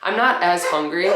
I'm not as hungry.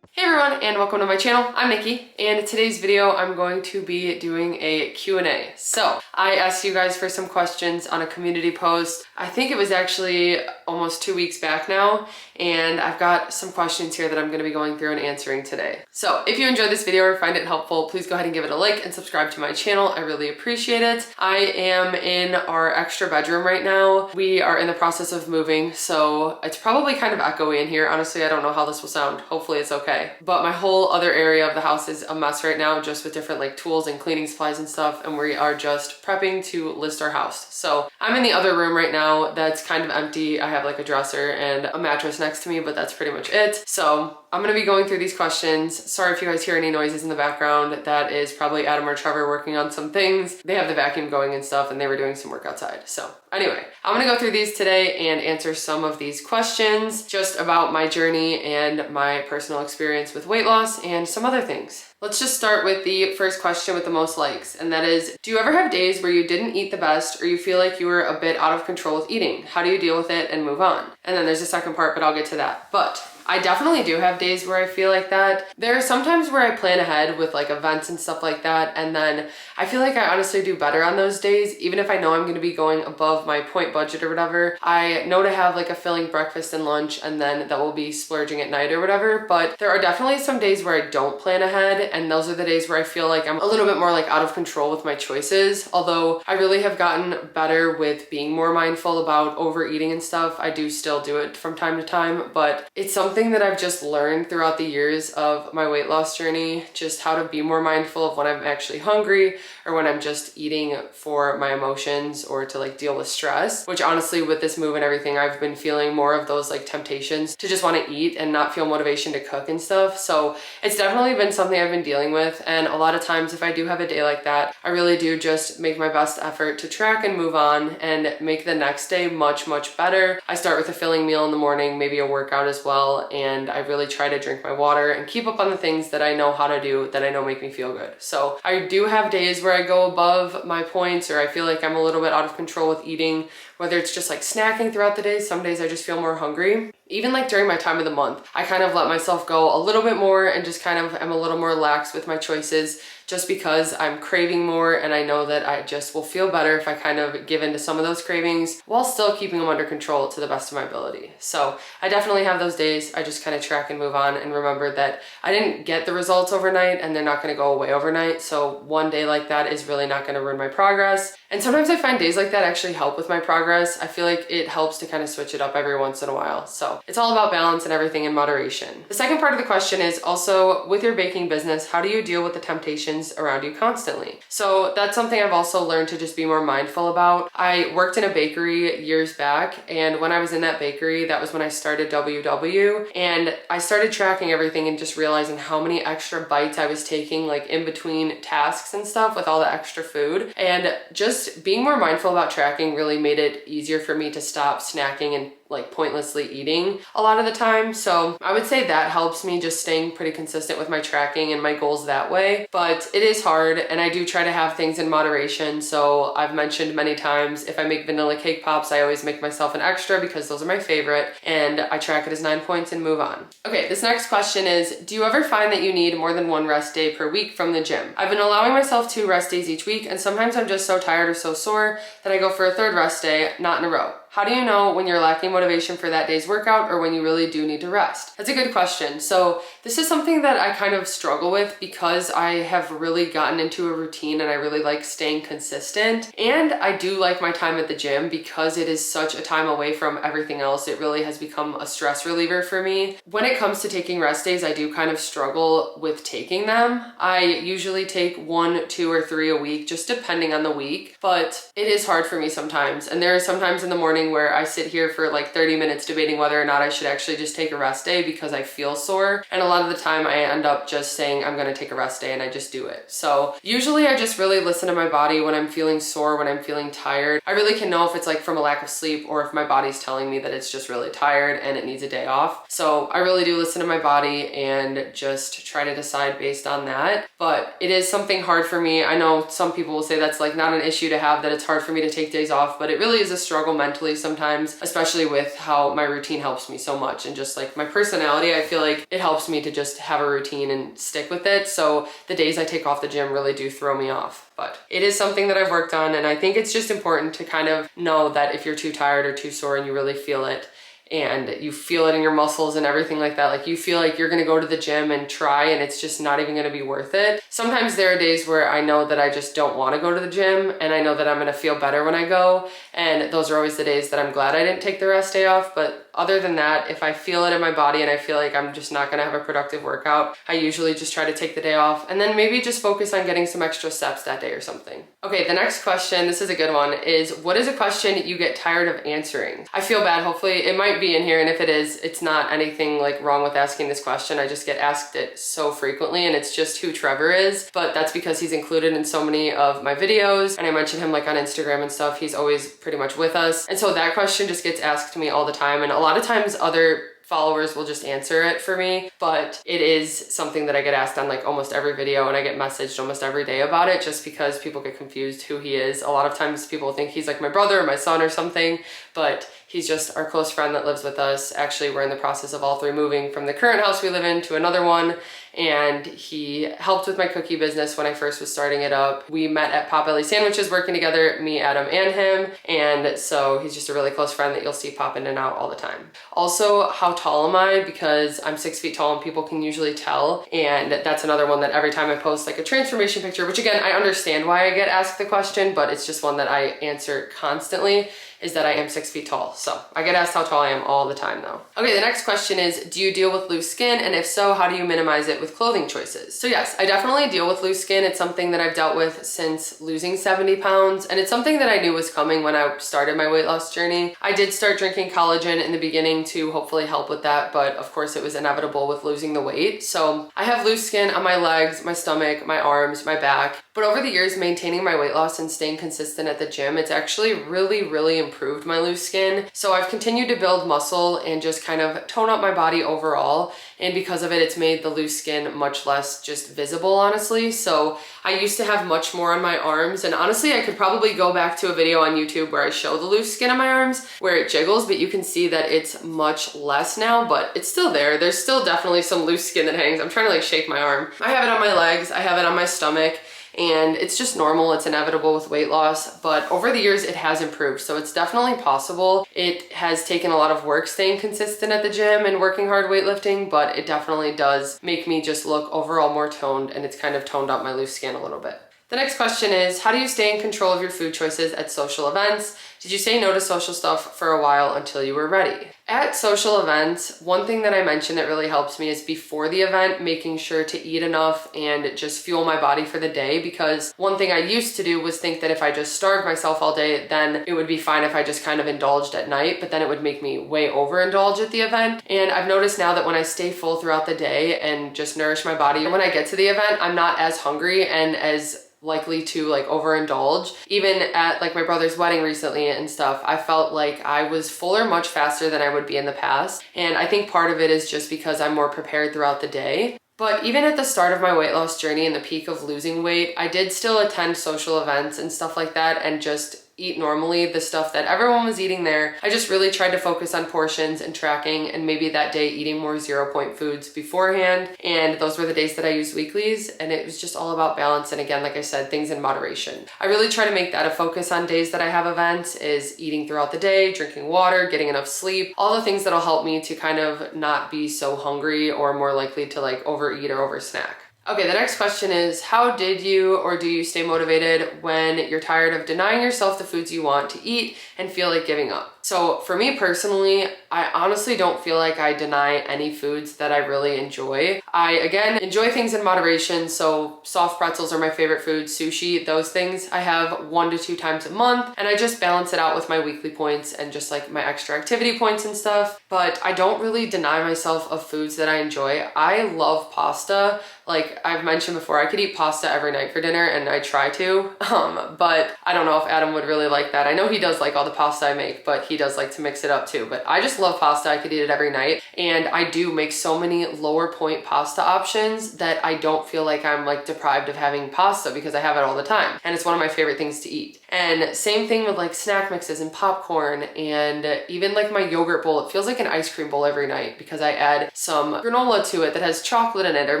Hey everyone, and welcome to my channel. I'm Nikki, and in today's video I'm going to be doing a Q&A. So I asked you guys for some questions on a community post. I think it was actually almost 2 weeks back now, and I've got some questions here that I'm going to be going through and answering today. So if you enjoyed this video or find it helpful, please go ahead and give it a like and subscribe to my channel. I really appreciate it. I am in our extra bedroom right now. We are in the process of moving, so it's probably kind of echoey in here. Honestly, I don't know how this will sound. Hopefully it's okay. But my whole other area of the house is a mess right now, just with different like tools and cleaning supplies and stuff, and we are just prepping to list our house. So I'm in the other room right now that's kind of empty. I have like a dresser and a mattress next to me, but that's pretty much it. So I'm gonna be going through these questions. Sorry if you guys hear any noises in the background. That is probably Adam or Trevor working on some things. They have the vacuum going and stuff, and they were doing some work outside. So anyway, I'm gonna go through these today and answer some of these questions just about my journey and my personal experience with weight loss and some other things. Let's just start with the first question with the most likes, and that is, do you ever have days where you didn't eat the best or you feel like you were a bit out of control with eating? How do you deal with it and move on? And then there's a second part, but I'll get to that. But I definitely do have days where I feel like that. There are some times where I plan ahead with like events and stuff like that, and then I feel like I honestly do better on those days. Even if I know I'm gonna be going above my point budget or whatever, I know to have like a filling breakfast and lunch, and then that will be splurging at night or whatever. But there are definitely some days where I don't plan ahead, and those are the days where I feel like I'm a little bit more like out of control with my choices. Although I really have gotten better with being more mindful about overeating and stuff. I do still do it from time to time, but it's something that I've just learned throughout the years of my weight loss journey, just how to be more mindful of when I'm actually hungry or when I'm just eating for my emotions or to like deal with stress, which honestly with this move and everything, I've been feeling more of those like temptations to just want to eat and not feel motivation to cook and stuff. So it's definitely been something I've been dealing with. And a lot of times if I do have a day like that, I really do just make my best effort to track and move on and make the next day much, much better. I start with a filling meal in the morning, maybe a workout as well. And I really try to drink my water and keep up on the things that I know how to do that I know make me feel good. So I do have days where I go above my points, or I feel like I'm a little bit out of control with eating, whether it's just like snacking throughout the day. Some days I just feel more hungry. Even like during my time of the month, I kind of let myself go a little bit more and just kind of am a little more lax with my choices, just because I'm craving more, and I know that I just will feel better if I kind of give into some of those cravings while still keeping them under control to the best of my ability. So I definitely have those days. I just kind of track and move on and remember that I didn't get the results overnight and they're not going to go away overnight. So one day like that is really not going to ruin my progress. And sometimes I find days like that actually help with my progress. I feel like it helps to kind of switch it up every once in a while. So it's all about balance and everything in moderation. The second part of the question is also, with your baking business, how do you deal with the temptations around you constantly? So that's something I've also learned to just be more mindful about. I worked in a bakery years back, and when I was in that bakery, that was when I started WW, and I started tracking everything and just realizing how many extra bites I was taking like in between tasks and stuff with all the extra food. And just being more mindful about tracking really made it easier for me to stop snacking and like pointlessly eating a lot of the time. So I would say that helps me just staying pretty consistent with my tracking and my goals that way. But it is hard, and I do try to have things in moderation. So I've mentioned many times, if I make vanilla cake pops, I always make myself an extra because those are my favorite, and I track it as 9 points and move on. Okay, this next question is, do you ever find that you need more than one rest day per week from the gym? I've been allowing myself 2 rest days each week, and sometimes I'm just so tired or so sore that I go for a 3rd rest day, not in a row. How do you know when you're lacking motivation for that day's workout or when you really do need to rest? That's a good question. So this is something that I kind of struggle with because I have really gotten into a routine and I really like staying consistent. And I do like my time at the gym because it is such a time away from everything else. It really has become a stress reliever for me. When it comes to taking rest days, I do kind of struggle with taking them. I usually take 1, 2, or 3 a week, just depending on the week, but it is hard for me sometimes. And there are sometimes in the morning morning where I sit here for like 30 minutes debating whether or not I should actually just take a rest day because I feel sore. And a lot of the time I end up just saying I'm gonna take a rest day and I just do it. So usually I just really listen to my body when I'm feeling sore, when I'm feeling tired. I really can know if it's like from a lack of sleep or if my body's telling me that it's just really tired and it needs a day off. So I really do listen to my body and just try to decide based on that. But it is something hard for me. I know some people will say that's like not an issue to have, that it's hard for me to take days off, but it really is a struggle mentally sometimes, especially with how my routine helps me so much and just like my personality. I feel like it helps me to just have a routine and stick with it. So the days I take off the gym really do throw me off. But it is something that I've worked on, and I think it's just important to kind of know that if you're too tired or too sore and you really feel it, and you feel it in your muscles and everything like that, like you feel like you're gonna go to the gym and try and it's just not even gonna be worth it. Sometimes there are days where I know that I just don't wanna go to the gym, and I know that I'm gonna feel better when I go, and those are always the days that I'm glad I didn't take the rest day off. But other than that, if I feel it in my body and I feel like I'm just not gonna have a productive workout, I usually just try to take the day off and then maybe just focus on getting some extra steps that day or something. Okay, the next question, this is a good one, is what is a question you get tired of answering? I feel bad, hopefully it might be in here, and if it is, it's not anything like wrong with asking this question. I just get asked it so frequently, and it's just who Trevor is, but that's because he's included in so many of my videos, and I mention him like on Instagram and stuff. He's always pretty much with us, and so that question just gets asked to me all the time, and a lot of times other followers will just answer it for me, but it is something that I get asked on like almost every video, and I get messaged almost every day about it just because people get confused who he is. A lot of times people think he's like my brother or my son or something, but he's just our close friend that lives with us. Actually, we're in the process of all three moving from the current house we live in to another one, and he helped with my cookie business when I first was starting it up. We met at Potbelly Sandwiches working together, me, Adam, and him, and so he's just a really close friend that you'll see pop in and out all the time. Also, how tall am I? Because I'm 6 feet tall and people can usually tell, and that's another one that every time I post like a transformation picture, which again, I understand why I get asked the question, but it's just one that I answer constantly, is that I am 6 feet tall. So I get asked how tall I am all the time though. Okay, the next question is, do you deal with loose skin? And if so, how do you minimize it with clothing choices? So yes, I definitely deal with loose skin. It's something that I've dealt with since losing 70 pounds. And it's something that I knew was coming when I started my weight loss journey. I did start drinking collagen in the beginning to hopefully help with that, but of course it was inevitable with losing the weight. So I have loose skin on my legs, my stomach, my arms, my back. But over the years, maintaining my weight loss and staying consistent at the gym, it's actually really improved my loose skin. So I've continued to build muscle and just kind of tone up my body overall. And because of it, it's made the loose skin much less just visible, honestly. So I used to have much more on my arms, and honestly, I could probably go back to a video on YouTube where I show the loose skin on my arms where it jiggles, but you can see that it's much less now, but it's still there. There's still definitely some loose skin that hangs. I'm trying to like shake my arm. I have it on my legs, I have it on my stomach, and it's just normal. It's inevitable with weight loss, but over the years it has improved. So it's definitely possible. It has taken a lot of work staying consistent at the gym and working hard weightlifting, but it definitely does make me just look overall more toned, and it's kind of toned up my loose skin a little bit. The next question is, how do you stay in control of your food choices at social events? Did you say no to social stuff for a while until you were ready? At social events, one thing that I mentioned that really helps me is before the event, making sure to eat enough and just fuel my body for the day, because one thing I used to do was think that if I just starved myself all day, then it would be fine if I just kind of indulged at night, but then it would make me way overindulge at the event. And I've noticed now that when I stay full throughout the day and just nourish my body, when I get to the event, I'm not as hungry and as likely to like overindulge. Even at like my brother's wedding recently and stuff, I felt like I was fuller much faster than I would be in the past. And I think part of it is just because I'm more prepared throughout the day. But even at the start of my weight loss journey and the peak of losing weight, I did still attend social events and stuff like that and just eat normally the stuff that everyone was eating there. I just really tried to focus on portions and tracking, and maybe that day eating more 0-point foods beforehand. And those were the days that I used weeklies, and it was just all about balance. And again, like I said, things in moderation. I really try to make that a focus on days that I have events, is eating throughout the day, drinking water, getting enough sleep, all the things that'll help me to kind of not be so hungry or more likely to like overeat or oversnack. Okay, the next question is, how did you or do you stay motivated when you're tired of denying yourself the foods you want to eat and feel like giving up? So for me personally, I honestly don't feel like I deny any foods that I really enjoy. I, again, enjoy things in moderation. So soft pretzels are my favorite food, sushi, those things I have 1 to 2 times a month. And I just balance it out with my weekly points and just like my extra activity points and stuff. But I don't really deny myself of foods that I enjoy. I love pasta. Like I've mentioned before, I could eat pasta every night for dinner, and I try to, but I don't know if Adam would really like that. I know he does like all the pasta I make, but he does like to mix it up too. But I just love pasta. I could eat it every night. And I do make so many lower point pasta options that I don't feel like I'm like deprived of having pasta because I have it all the time. And it's one of my favorite things to eat. And same thing with like snack mixes and popcorn, and even like my yogurt bowl. It feels like an ice cream bowl every night because I add some granola to it that has chocolate in it, or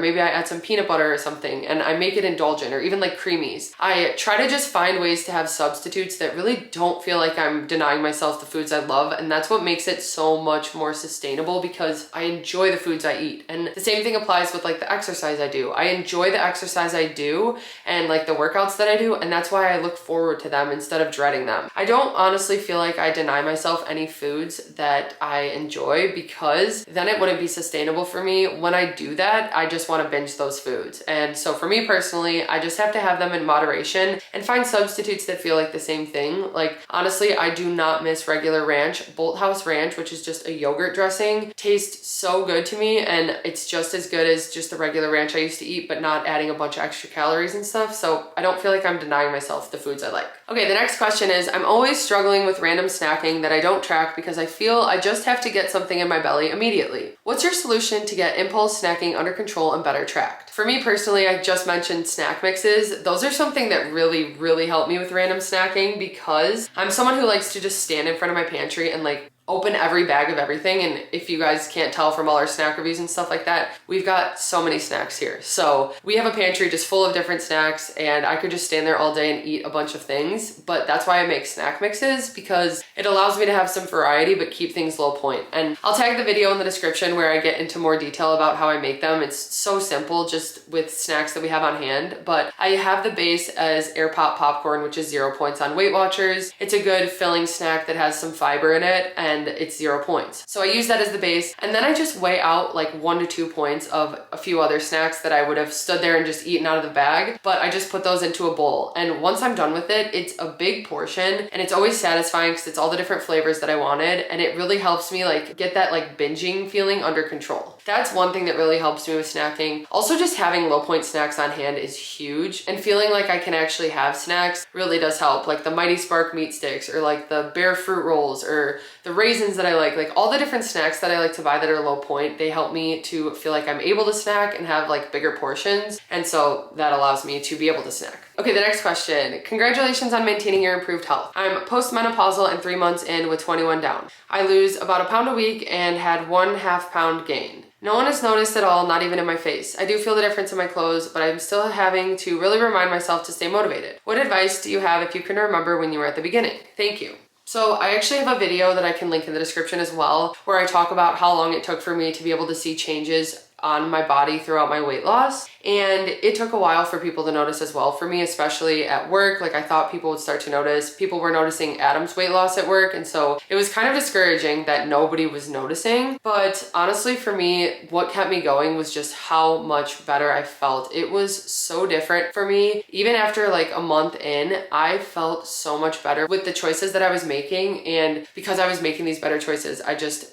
maybe I add some peanut butter or something, and I make it indulgent, or even like creamies. I try to just find ways to have substitutes that really don't feel like I'm denying myself the foods I love, and that's what makes it so much more sustainable because I enjoy the foods I eat. And the same thing applies with like the exercise I do. I enjoy the exercise I do and like the workouts that I do, and that's why I look forward to them instead of dreading them. I don't honestly feel like I deny myself any foods that I enjoy because then it wouldn't be sustainable for me. When I do that, I just want to binge those foods. And so for me personally, I just have to have them in moderation and find substitutes that feel like the same thing. Like honestly, I do not miss regular ranch. Bolt House ranch, which is just a yogurt dressing, tastes so good to me, and it's just as good as just the regular ranch I used to eat, but not adding a bunch of extra calories and stuff. So I don't feel like I'm denying myself the foods I like. Okay, the next question is, I'm always struggling with random snacking that I don't track because I feel I just have to get something in my belly immediately. What's your solution to get impulse snacking under control and better tracked? For me personally, I just mentioned snack mixes. Those are something that really help me with random snacking because I'm someone who likes to just stand in front of my pantry and like open every bag of everything. And if you guys can't tell from all our snack reviews and stuff like that, we've got so many snacks here. So we have a pantry just full of different snacks, and I could just stand there all day and eat a bunch of things. But that's why I make snack mixes, because it allows me to have some variety but keep things low point. And I'll tag the video in the description where I get into more detail about how I make them. It's so simple, just with snacks that we have on hand. But I have the base as Air Pop popcorn, which is 0 points on Weight Watchers. It's a good filling snack that has some fiber in it, and it's 0 points. So I use that as the base, and then I just weigh out like 1 to 2 points of a few other snacks that I would have stood there and just eaten out of the bag, but I just put those into a bowl. And once I'm done with it, it's a big portion, and it's always satisfying because it's all the different flavors that I wanted, and it really helps me like get that like binging feeling under control. That's one thing that really helps me with snacking. Also, just having low point snacks on hand is huge, and feeling like I can actually have snacks really does help. Like the Mighty Spark meat sticks, or like the Bear fruit rolls, or the raisins that I like all the different snacks that I like to buy that are low point, they help me to feel like I'm able to snack and have like bigger portions. And so that allows me to be able to snack. Okay, the next question. Congratulations on maintaining your improved health. I'm postmenopausal and 3 months in with 21 down. I lose about a pound a week and had 1/2 pound gain. No one has noticed at all, not even in my face. I do feel the difference in my clothes, but I'm still having to really remind myself to stay motivated. What advice do you have if you can remember when you were at the beginning? Thank you. So I actually have a video that I can link in the description as well, where I talk about how long it took for me to be able to see changes on my body throughout my weight loss. And it took a while for people to notice as well. For me, especially at work, like I thought people would start to notice. People were noticing Adam's weight loss at work, and so it was kind of discouraging that nobody was noticing. But honestly, for me, what kept me going was just how much better I felt. It was so different for me. Even after like a month in, I felt so much better with the choices that I was making. And because I was making these better choices,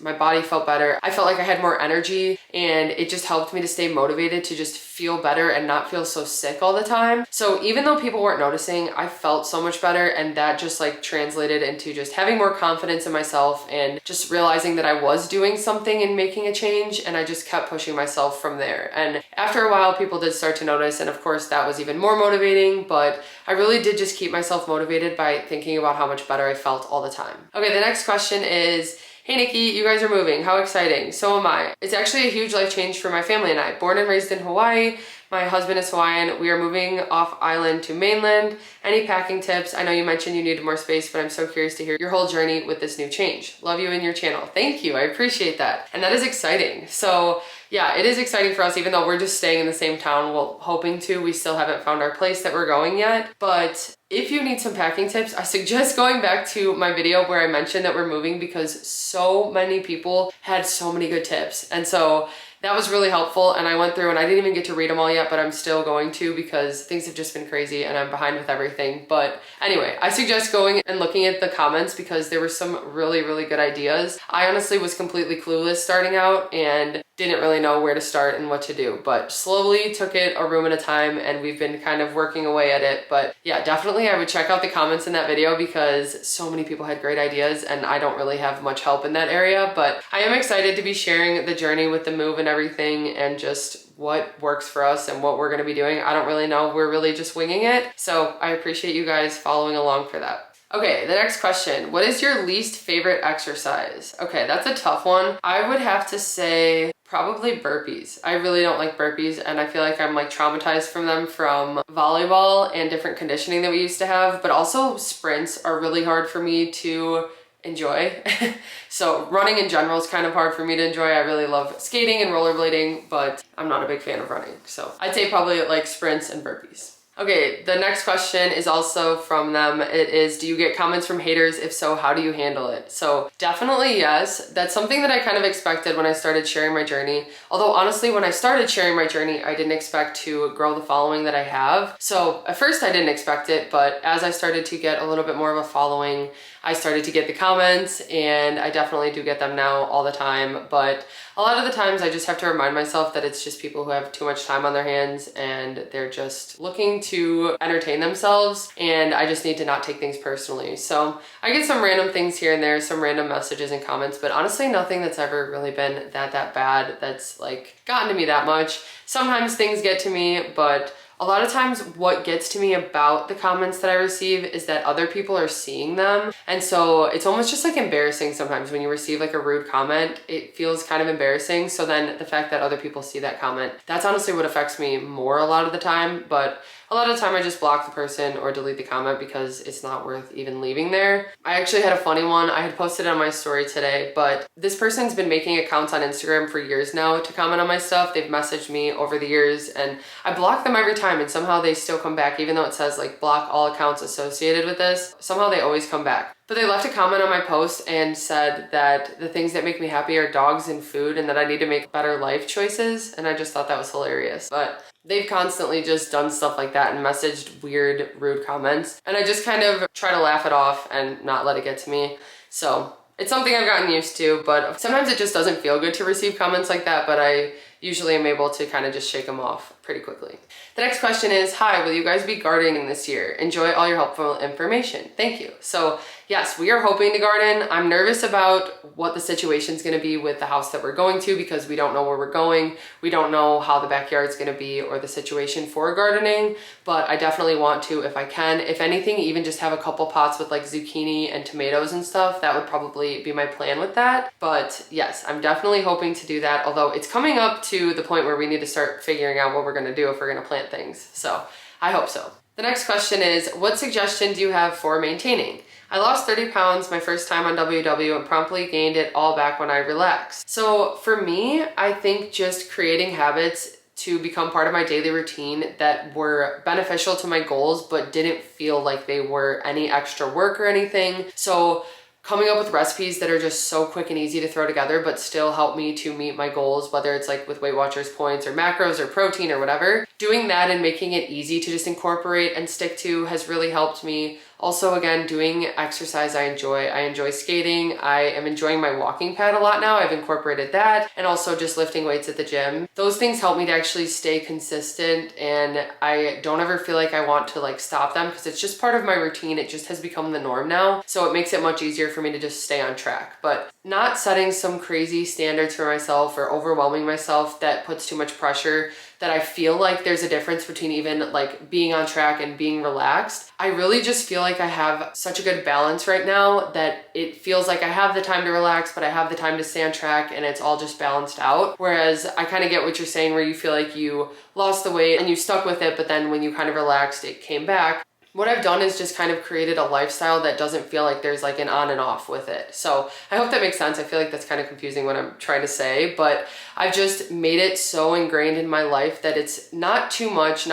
my body felt better. I felt like I had more energy, and it just helped me to stay motivated to just feel better and not feel so sick all the time. So even though people weren't noticing, I felt so much better, and that just like translated into just having more confidence in myself and just realizing that I was doing something and making a change, and I just kept pushing myself from there. And after a while, people did start to notice, and of course that was even more motivating, but I really did just keep myself motivated by thinking about how much better I felt all the time. Okay, the next question is, hey Nikki, you guys are moving. How exciting. So am I. It's actually a huge life change for my family and I. Born and raised in Hawaii. My husband is Hawaiian. We are moving off island to mainland. Any packing tips? I know you mentioned you needed more space, but I'm so curious to hear your whole journey with this new change. Love you and your channel. Thank you. I appreciate that. And that is exciting. So yeah, it is exciting for us, even though we're just staying in the same town. Well, hoping to. We still haven't found our place that we're going yet. But if you need some packing tips, I suggest going back to my video where I mentioned that we're moving, because so many people had so many good tips. And so that was really helpful, and I went through and I didn't even get to read them all yet, but I'm still going to, because things have just been crazy and I'm behind with everything. But anyway, I suggest going and looking at the comments, because there were some really, really good ideas. I honestly was completely clueless starting out and didn't really know where to start and what to do, but slowly took it a room at a time, and we've been kind of working away at it. But yeah, definitely I would check out the comments in that video, because so many people had great ideas and I don't really have much help in that area. But I am excited to be sharing the journey with the move and everything, and just what works for us and what we're going to be doing. I don't really know. We're really just winging it. So I appreciate you guys following along for that. Okay, the next question. What is your least favorite exercise? Okay, that's a tough one. I would have to say probably burpees. I really don't like burpees, and I feel like I'm like traumatized from them from volleyball and different conditioning that we used to have, but also sprints are really hard for me to enjoy. So running in general is kind of hard for me to enjoy. I really love skating and rollerblading, but I'm not a big fan of running. So I'd say probably like sprints and burpees. Okay, the next question is also from them. It is, do you get comments from haters? If so, how do you handle it? So definitely yes. That's something that I kind of expected when I started sharing my journey. Although honestly, when I started sharing my journey, I didn't expect to grow the following that I have. So at first I didn't expect it, but as I started to get a little bit more of a following, I started to get the comments, and I definitely do get them now all the time. But a lot of the times I just have to remind myself that it's just people who have too much time on their hands and they're just looking to entertain themselves, and I just need to not take things personally. So I get some random things here and there, some random messages and comments, but honestly nothing that's ever really been that bad that's like gotten to me that much. Sometimes things get to me, but a lot of times what gets to me about the comments that I receive is that other people are seeing them. And so it's almost just like embarrassing sometimes when you receive like a rude comment. It feels kind of embarrassing. So then the fact that other people see that comment, that's honestly what affects me more a lot of the time. But a lot of the time I just block the person or delete the comment, because it's not worth even leaving there. I actually had a funny one. I had posted it on my story today, but this person's been making accounts on Instagram for years now to comment on my stuff. They've messaged me over the years, and I block them every time, and somehow they still come back, even though it says like block all accounts associated with this. Somehow they always come back. But they left a comment on my post and said that the things that make me happy are dogs and food, and that I need to make better life choices. And I just thought that was hilarious. But they've constantly just done stuff like that and messaged weird, rude comments. And I just kind of try to laugh it off and not let it get to me. So it's something I've gotten used to, but sometimes it just doesn't feel good to receive comments like that, but I usually am able to kind of just shake them off pretty quickly. The next question is, hi, will you guys be gardening this year? Enjoy all your helpful information. Thank you. So yes, we are hoping to garden. I'm nervous about what the situation is going to be with the house that we're going to, because we don't know where we're going. We don't know how the backyard is going to be or the situation for gardening, but I definitely want to if I can. If anything, even just have a couple pots with like zucchini and tomatoes and stuff. That would probably be my plan with that. But yes, I'm definitely hoping to do that, although it's coming up to the point where we need to start figuring out what we're going to do if we're going to plant things. So I hope so. The next question is, what suggestion do you have for maintaining? I lost 30 pounds my first time on WW and promptly gained it all back when I relaxed. So for me, I think just creating habits to become part of my daily routine that were beneficial to my goals, but didn't feel like they were any extra work or anything. So coming up with recipes that are just so quick and easy to throw together, but still help me to meet my goals, whether it's like with Weight Watchers points or macros or protein or whatever. Doing that and making it easy to just incorporate and stick to has really helped me. Also, again, doing exercise I enjoy. I enjoy skating. I am enjoying my walking pad a lot now. I've incorporated that, and also just lifting weights at the gym. Those things help me to actually stay consistent, and I don't ever feel like I want to like stop them, because it's just part of my routine. It just has become the norm now. So it makes it much easier for me to just stay on track. But not setting some crazy standards for myself or overwhelming myself that puts too much pressure, that I feel like there's a difference between even like being on track and being relaxed. I really just feel like I have such a good balance right now that it feels like I have the time to relax, but I have the time to stay on track, and it's all just balanced out. Whereas I kind of get what you're saying, where you feel like you lost the weight and you stuck with it, but then when you kind of relaxed, it came back. what I've done is just kind of created a lifestyle that doesn't feel like there's like an on and off with it. So I hope that makes sense. I feel like that's kind of confusing what I'm trying to say, but I've just made it so ingrained in my life that it's not too much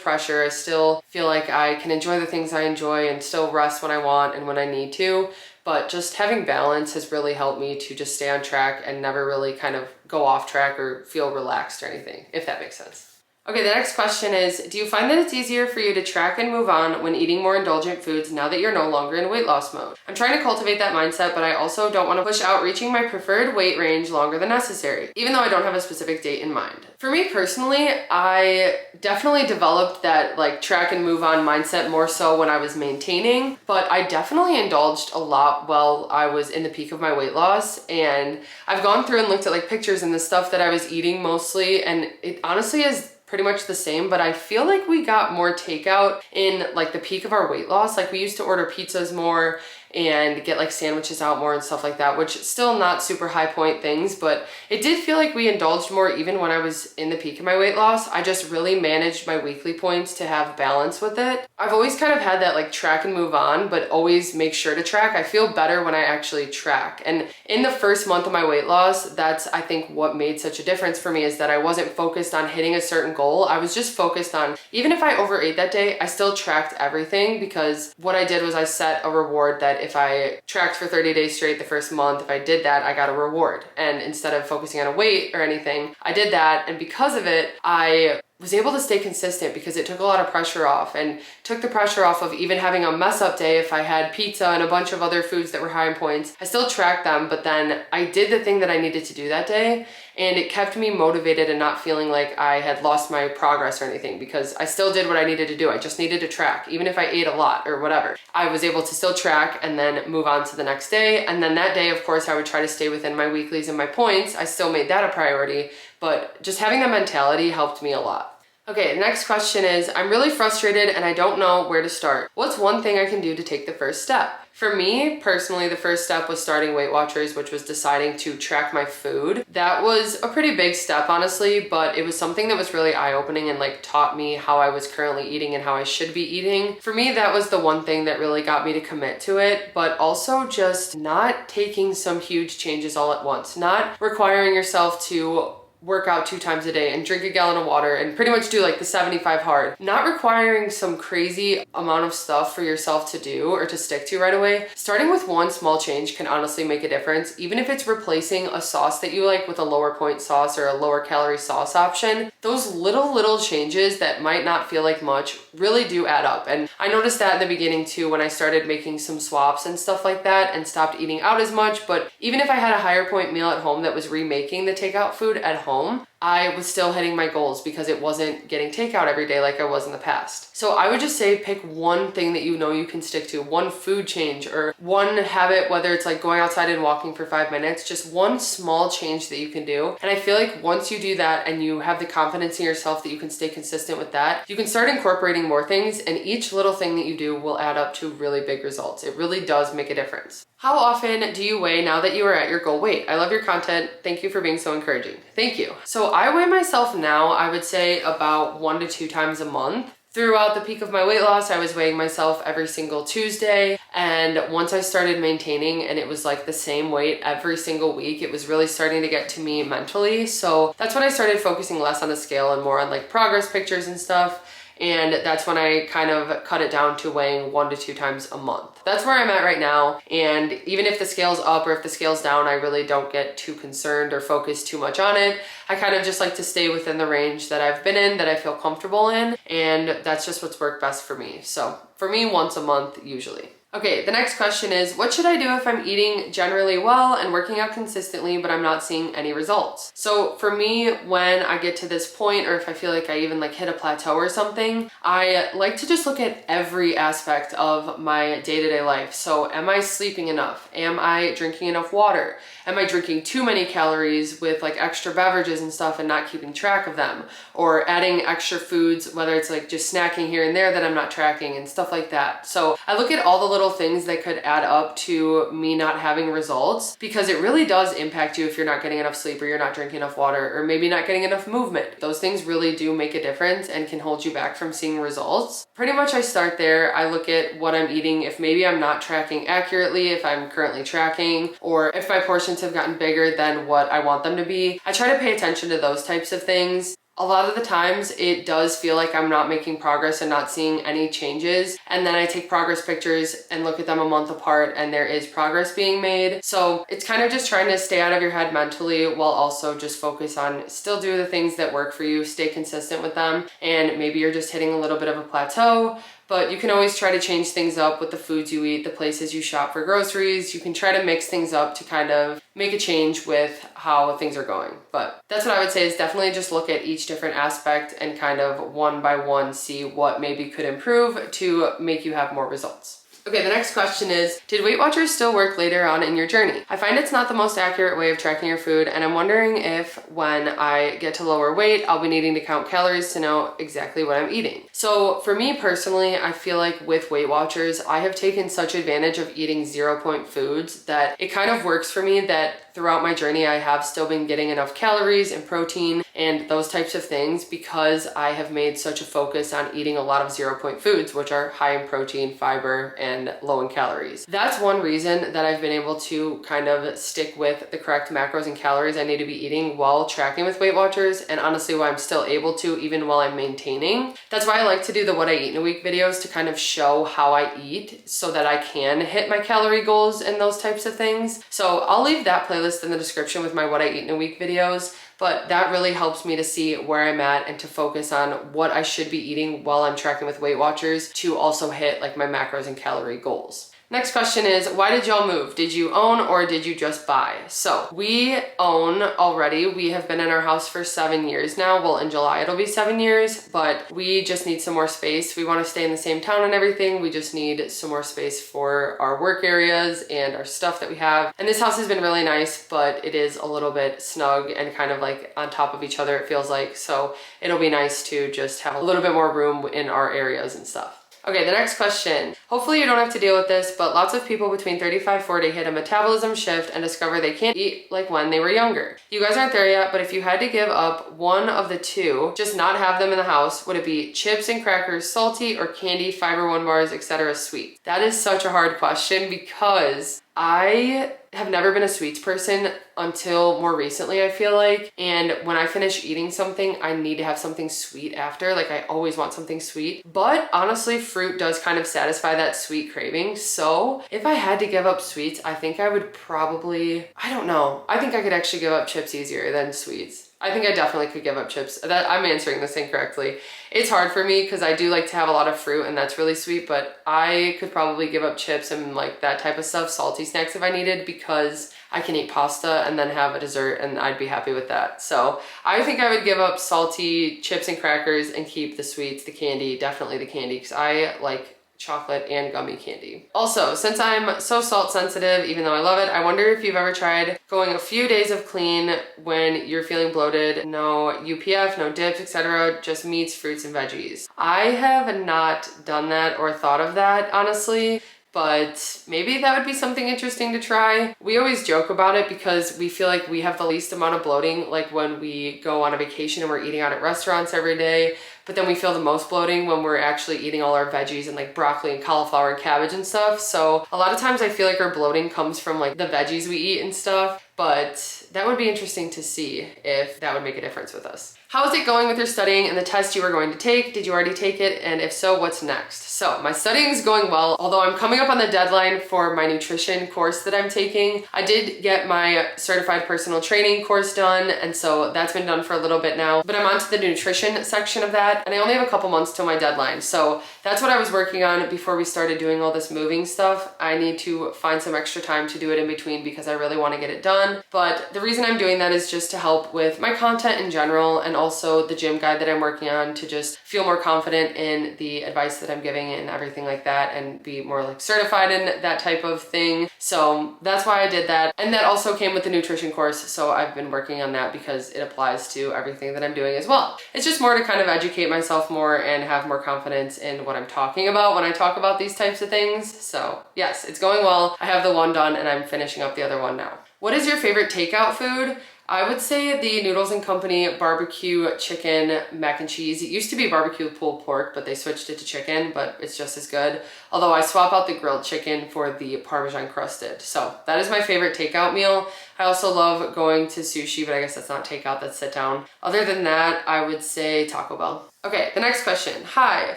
pressure. I still feel like I can enjoy the things I enjoy and still rest when I want and when I need to. But just having balance has really helped me to just stay on track and never really kind of go off track or feel relaxed or anything, if that makes sense. Okay, the next question is, do you find that it's easier for you to track and move on when eating more indulgent foods now that you're no longer in weight loss mode? I'm trying to cultivate that mindset, but I also don't want to push out reaching my preferred weight range longer than necessary, even though I don't have a specific date in mind. For me personally, I definitely developed that like track and move on mindset more so when I was maintaining, but I definitely indulged a lot while I was in the peak of my weight loss. And I've gone through and looked at like pictures and the stuff that I was eating mostly, and it honestly is pretty much the same, but I feel like we got more takeout in like the peak of our weight loss. Like we used to order pizzas more and get like sandwiches out more and stuff like that, which still not super high point things, but it did feel like we indulged more even when I was in the peak of my weight loss. I just really managed my weekly points to have balance with it. I've always kind of had that like track and move on, but always make sure to track. I feel better when I actually track. And in the first month of my weight loss, that's I think what made such a difference for me, is that I wasn't focused on hitting a certain goal. I was just focused on, even if I overate that day, I still tracked everything, because what I did was I set a reward that if I tracked for 30 days straight the first month, if I did that, I got a reward. And instead of focusing on a weight or anything, I did that. And because of it, I was able to stay consistent because it took a lot of pressure off, and took the pressure off of even having a mess up day. If I had pizza and a bunch of other foods that were high in points, I still tracked them, but then I did the thing that I needed to do that day, and it kept me motivated and not feeling like I had lost my progress or anything, because I still did what I needed to do. I just needed to track. Even if I ate a lot or whatever, I was able to still track and then move on to the next day. And then that day, of course, I would try to stay within my weeklies and my points. I still made that a priority, but just having that mentality helped me a lot. Okay, the next question is, I'm really frustrated and I don't know where to start. What's one thing I can do to take the first step? For me, personally, the first step was starting Weight Watchers, which was deciding to track my food. That was a pretty big step, honestly, but it was something that was really eye-opening and like taught me how I was currently eating and how I should be eating. For me, that was the one thing that really got me to commit to it, but also just not taking some huge changes all at once, not requiring yourself to work out 2 times a day and drink a gallon of water and pretty much do like the 75 hard. Not requiring some crazy amount of stuff for yourself to do or to stick to right away. Starting with one small change can honestly make a difference. Even if it's replacing a sauce that you like with a lower point sauce or a lower calorie sauce option, those little changes that might not feel like much really do add up. And I noticed that in the beginning too, when I started making some swaps and stuff like that and stopped eating out as much. But even if I had a higher point meal at home that was remaking the takeout food at home, I was still hitting my goals because it wasn't getting takeout every day like I was in the past. So I would just say pick one thing that you know you can stick to, one food change or one habit, whether it's like going outside and walking for 5 minutes, just one small change that you can do. And I feel like once you do that and you have the confidence in yourself that you can stay consistent with that, you can start incorporating more things, and each little thing that you do will add up to really big results. It really does make a difference. How often do you weigh now that you are at your goal weight? I love your content. Thank you for being so encouraging. Thank you. So I weigh myself now, I would say about 1 to 2 times a month. Throughout the peak of my weight loss, I was weighing myself every single Tuesday. And once I started maintaining and it was like the same weight every single week, it was really starting to get to me mentally. So that's when I started focusing less on the scale and more on like progress pictures and stuff. And that's when I kind of cut it down to weighing 1 to 2 times a month. That's where I'm at right now. And even if the scale's up or if the scale's down, I really don't get too concerned or focus too much on it. I kind of just like to stay within the range that I've been in, that I feel comfortable in. And that's just what's worked best for me. So for me, once a month usually. Okay, the next question is, what should I do if I'm eating generally well and working out consistently, but I'm not seeing any results? So for me, when I get to this point, or if I feel like I even like hit a plateau or something, I like to just look at every aspect of my day-to-day life. So am I sleeping enough? Am I drinking enough water? Am I drinking too many calories with like extra beverages and stuff and not keeping track of them? Or adding extra foods, whether it's like just snacking here and there that I'm not tracking and stuff like that. So I look at all the little little things that could add up to me not having results, because it really does impact you if you're not getting enough sleep or you're not drinking enough water or maybe not getting enough movement. Those things really do make a difference and can hold you back from seeing results. Pretty much I start there. I look at what I'm eating. If maybe I'm not tracking accurately, if I'm currently tracking, or if my portions have gotten bigger than what I want them to be, I try to pay attention to those types of things. A lot of the times it does feel like I'm not making progress and not seeing any changes. And then I take progress pictures and look at them a month apart and there is progress being made. So it's kind of just trying to stay out of your head mentally while also just focus on still do the things that work for you, stay consistent with them. And maybe you're just hitting a little bit of a plateau, but you can always try to change things up with the foods you eat, the places you shop for groceries. You can try to mix things up to kind of make a change with how things are going. But that's what I would say, is definitely just look at each different aspect and kind of one by one see what maybe could improve to make you have more results. Okay, the next question is, did Weight Watchers still work later on in your journey? I find it's not the most accurate way of tracking your food, and I'm wondering if when I get to lower weight, I'll be needing to count calories to know exactly what I'm eating. So for me personally, I feel like with Weight Watchers, I have taken such advantage of eating 0-point foods that it kind of works for me that throughout my journey, I have still been getting enough calories and protein and those types of things because I have made such a focus on eating a lot of 0-point foods, which are high in protein, fiber, and low in calories. That's one reason that I've been able to kind of stick with the correct macros and calories I need to be eating while tracking with Weight Watchers, and honestly why I'm still able to even while I'm maintaining. That's why I like to do the what I eat in a week videos, to kind of show how I eat so that I can hit my calorie goals and those types of things. So I'll leave that playlist in the description with my what I eat in a week videos, but that really helps me to see where I'm at and to focus on what I should be eating while I'm tracking with Weight Watchers to also hit like my macros and calorie goals. Next question is, why did y'all move? Did you own or did you just buy? So we own already. We have been in our house for 7 years now. Well, in July it'll be 7 years, but we just need some more space. We want to stay in the same town and everything. We just need some more space for our work areas and our stuff that we have. And this house has been really nice, but it is a little bit snug and kind of like on top of each other, it feels like. So it'll be nice to just have a little bit more room in our areas and stuff. Okay, the next question. Hopefully you don't have to deal with this, but lots of people between 35-40 hit a metabolism shift and discover they can't eat like when they were younger. You guys aren't there yet, but if you had to give up one of the two, just not have them in the house, would it be chips and crackers salty or candy, fiber one bars, etc. sweet? That is such a hard question because I have never been a sweets person until more recently, I feel like. And when I finish eating something, I need to have something sweet after. Like I always want something sweet. But honestly, fruit does kind of satisfy that sweet craving. So if I had to give up sweets, I think I would probably, I don't know. I think I could actually give up chips easier than sweets. I think I definitely could give up chips. That I'm answering this incorrectly. It's hard for me because I do like to have a lot of fruit and that's really sweet, but I could probably give up chips and like that type of stuff, salty snacks if I needed, because I can eat pasta and then have a dessert and I'd be happy with that. So I think I would give up salty chips and crackers and keep the sweets, the candy, definitely the candy, because I like chocolate and gummy candy. Also, since I'm so salt sensitive, even though I love it, I wonder if you've ever tried going a few days of clean when you're feeling bloated, no UPF, no dips, etc., just meats, fruits, and veggies. I have not done that or thought of that, honestly, but maybe that would be something interesting to try. We always joke about it because we feel like we have the least amount of bloating, like when we go on a vacation and we're eating out at restaurants every day, but then we feel the most bloating when we're actually eating all our veggies and like broccoli and cauliflower and cabbage and stuff. So a lot of times I feel like our bloating comes from like the veggies we eat and stuff, but that would be interesting to see if that would make a difference with us. How is it going with your studying and the test you were going to take? Did you already take it? And if so, what's next? So my studying is going well, although I'm coming up on the deadline for my nutrition course that I'm taking. I did get my certified personal training course done, and so that's been done for a little bit now, but I'm onto the nutrition section of that, and I only have a couple months till my deadline. So that's what I was working on before we started doing all this moving stuff. I need to find some extra time to do it in between because I really want to get it done. on. But the reason I'm doing that is just to help with my content in general, and also the gym guide that I'm working on, to just feel more confident in the advice that I'm giving and everything like that, and be more like certified in that type of thing. So that's why I did that. And that also came with the nutrition course. So I've been working on that because it applies to everything that I'm doing as well. It's just more to kind of educate myself more and have more confidence in what I'm talking about when I talk about these types of things. So yes, it's going well. I have the one done and I'm finishing up the other one now. What is your favorite takeout food? I would say the Noodles and Company barbecue chicken mac and cheese. It used to be barbecue pulled pork, but they switched it to chicken, but it's just as good. Although I swap out the grilled chicken for the Parmesan crusted. So that is my favorite takeout meal. I also love going to sushi, but I guess that's not takeout, that's sit down. Other than that, I would say Taco Bell. Okay, the next question. Hi,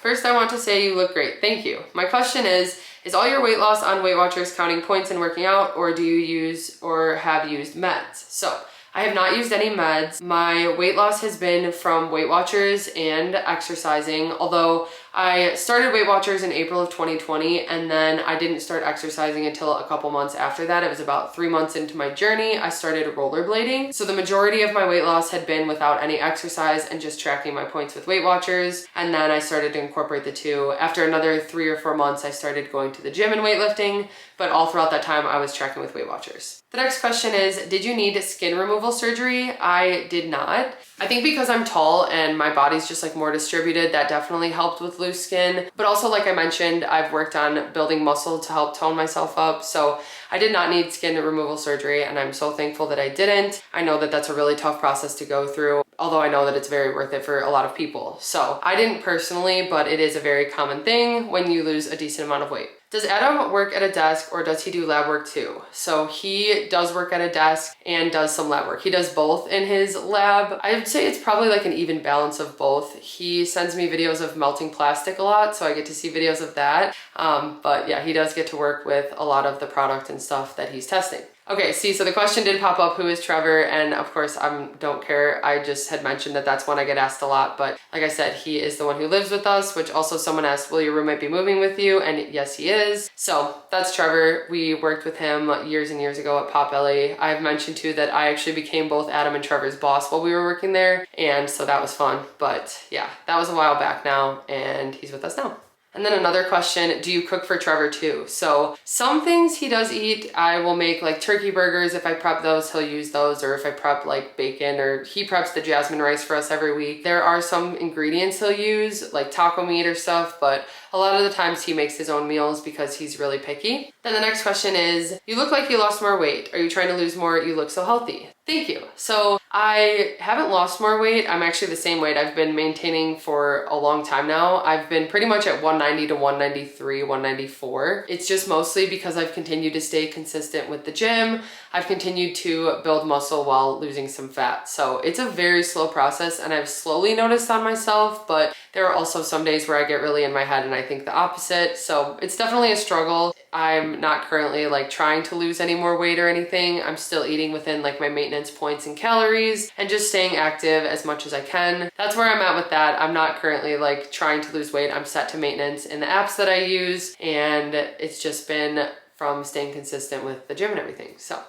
first I want to say you look great. Thank you. My question is all your weight loss on Weight Watchers counting points and working out, or do you use or have used meds? So I have not used any meds. My weight loss has been from Weight Watchers and exercising, although I started Weight Watchers in April of 2020, and then I didn't start exercising until a couple months after that. It was about 3 months into my journey, I started rollerblading. So the majority of my weight loss had been without any exercise and just tracking my points with Weight Watchers. And then I started to incorporate the two. After another 3 or 4 months, I started going to the gym and weightlifting, but all throughout that time I was tracking with Weight Watchers. The next question is, did you need skin removal surgery? I did not. I think because I'm tall and my body's just like more distributed, that definitely helped with loose skin. But also, like I mentioned, I've worked on building muscle to help tone myself up. So I did not need skin removal surgery, and I'm so thankful that I didn't. I know that that's a really tough process to go through, although I know that it's very worth it for a lot of people. So I didn't personally, but it is a very common thing when you lose a decent amount of weight. Does Adam work at a desk, or does he do lab work too? So he does work at a desk and does some lab work. He does both in his lab. I would say it's probably like an even balance of both. He sends me videos of melting plastic a lot, so I get to see videos of that. But yeah, he does get to work with a lot of the product and stuff that he's testing. Okay, see, so the question did pop up, who is Trevor? And of course, I don't care. I just had mentioned that that's one I get asked a lot. But like I said, he is the one who lives with us, which also someone asked, will your roommate be moving with you? And yes, he is. So that's Trevor. We worked with him years and years ago at Potbelly. I've mentioned too that I actually became both Adam and Trevor's boss while we were working there. And so that was fun. But yeah, that was a while back now, and he's with us now. And then another question, do you cook for Trevor too? So some things he does eat. I will make like turkey burgers. If I prep those, he'll use those. Or if I prep like bacon, or he preps the jasmine rice for us every week. There are some ingredients he'll use, like taco meat or stuff, but a lot of the times he makes his own meals because he's really picky. Then the next question is, you look like you lost more weight. Are you trying to lose more? You look so healthy. Thank you. So I haven't lost more weight. I'm actually the same weight I've been maintaining for a long time now. I've been pretty much at 190 to 193, 194. It's just mostly because I've continued to stay consistent with the gym. I've continued to build muscle while losing some fat. So it's a very slow process, and I've slowly noticed on myself, but there are also some days where I get really in my head and I think the opposite. So it's definitely a struggle. I'm not currently like trying to lose any more weight or anything. I'm still eating within like my maintenance points and calories and just staying active as much as I can. That's where I'm at with that. I'm not currently like trying to lose weight. I'm set to maintenance in the apps that I use, and it's just been from staying consistent with the gym and everything. So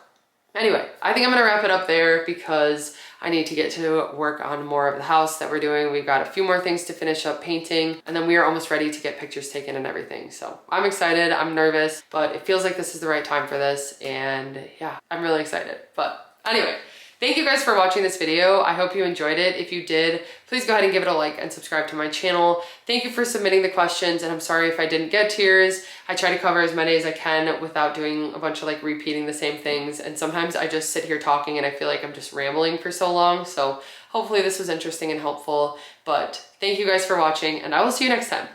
anyway, I think I'm gonna wrap it up there because I need to get to work on more of the house that we're doing. We've got a few more things to finish up painting, and then we are almost ready to get pictures taken and everything. So I'm excited, I'm nervous, but it feels like this is the right time for this. And yeah, I'm really excited. But anyway, thank you guys for watching this video. I hope you enjoyed it. If you did, please go ahead and give it a like and subscribe to my channel. Thank you for submitting the questions, and I'm sorry if I didn't get to yours. I try to cover as many as I can without doing a bunch of like repeating the same things. And sometimes I just sit here talking and I feel like I'm just rambling for so long. So hopefully this was interesting and helpful. But thank you guys for watching, and I will see you next time.